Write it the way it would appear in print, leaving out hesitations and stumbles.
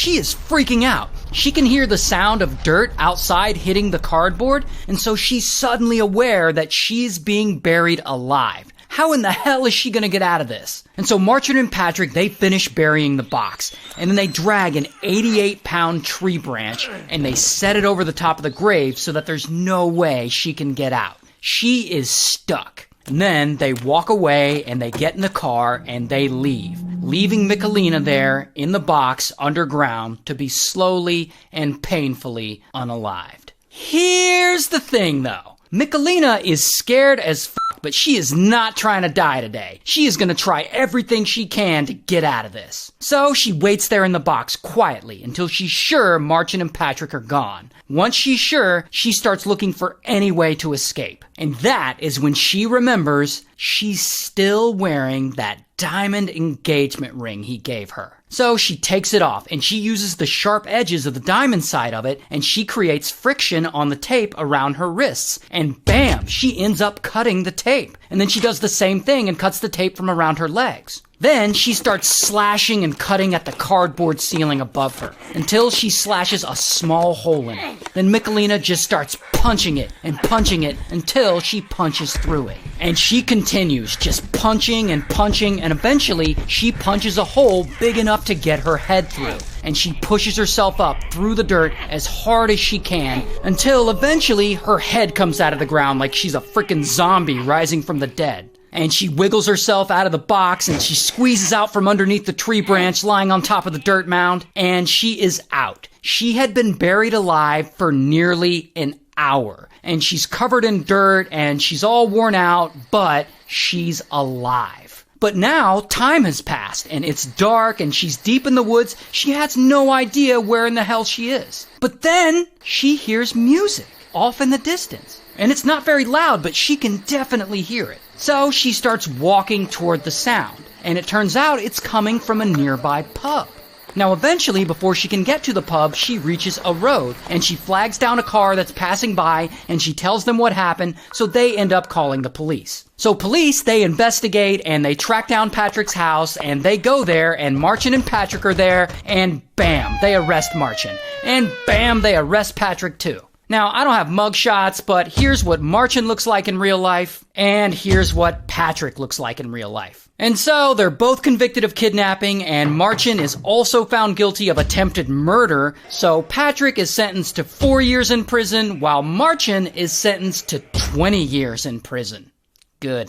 she is freaking out. She can hear the sound of dirt outside hitting the cardboard, and so she's suddenly aware that she's being buried alive. How in the hell is she gonna get out of this? And so Marchin and Patrick, they finish burying the box, and then they drag an 88-pound tree branch and they set it over the top of the grave so that there's no way she can get out. She is stuck. And then they walk away and they get in the car and they leave, leaving Michelina there in the box underground to be slowly and painfully unalived. Here's the thing though. Michelina is scared as fuck, but she is not trying to die today. She is going to try everything she can to get out of this. So she waits there in the box quietly until she's sure Marchin and Patrick are gone. Once she's sure, she starts looking for any way to escape. And that is when she remembers she's still wearing that diamond engagement ring he gave her. So she takes it off and she uses the sharp edges of the diamond side of it and she creates friction on the tape around her wrists. And bam, she ends up cutting the tape. And then she does the same thing and cuts the tape from around her legs. Then she starts slashing and cutting at the cardboard ceiling above her until she slashes a small hole in it. Then Michelina just starts punching it until she punches through it. And she continues just punching and eventually she punches a hole big enough to get her head through. And she pushes herself up through the dirt as hard as she can until eventually her head comes out of the ground like she's a freaking zombie rising from the dead. And she wiggles herself out of the box and she squeezes out from underneath the tree branch lying on top of the dirt mound, and she is out. She had been buried alive for nearly an hour, and she's covered in dirt and she's all worn out, but she's alive. But now time has passed and it's dark and she's deep in the woods. She has no idea where in the hell she is. But then she hears music off in the distance. And it's not very loud, but she can definitely hear it. So she starts walking toward the sound, and it turns out it's coming from a nearby pub. Now eventually, before she can get to the pub, she reaches a road, and she flags down a car that's passing by, and she tells them what happened, so they end up calling the police. So police, they investigate, and they track down Patrick's house, and they go there, and Marchin and Patrick are there, and bam, they arrest Marchin. And bam, they arrest Patrick too. Now, I don't have mugshots, but here's what Marchin looks like in real life, and here's what Patrick looks like in real life. And so, they're both convicted of kidnapping, and Marchin is also found guilty of attempted murder, so Patrick is sentenced to 4 years in prison, while Marchin is sentenced to 20 years in prison. Good.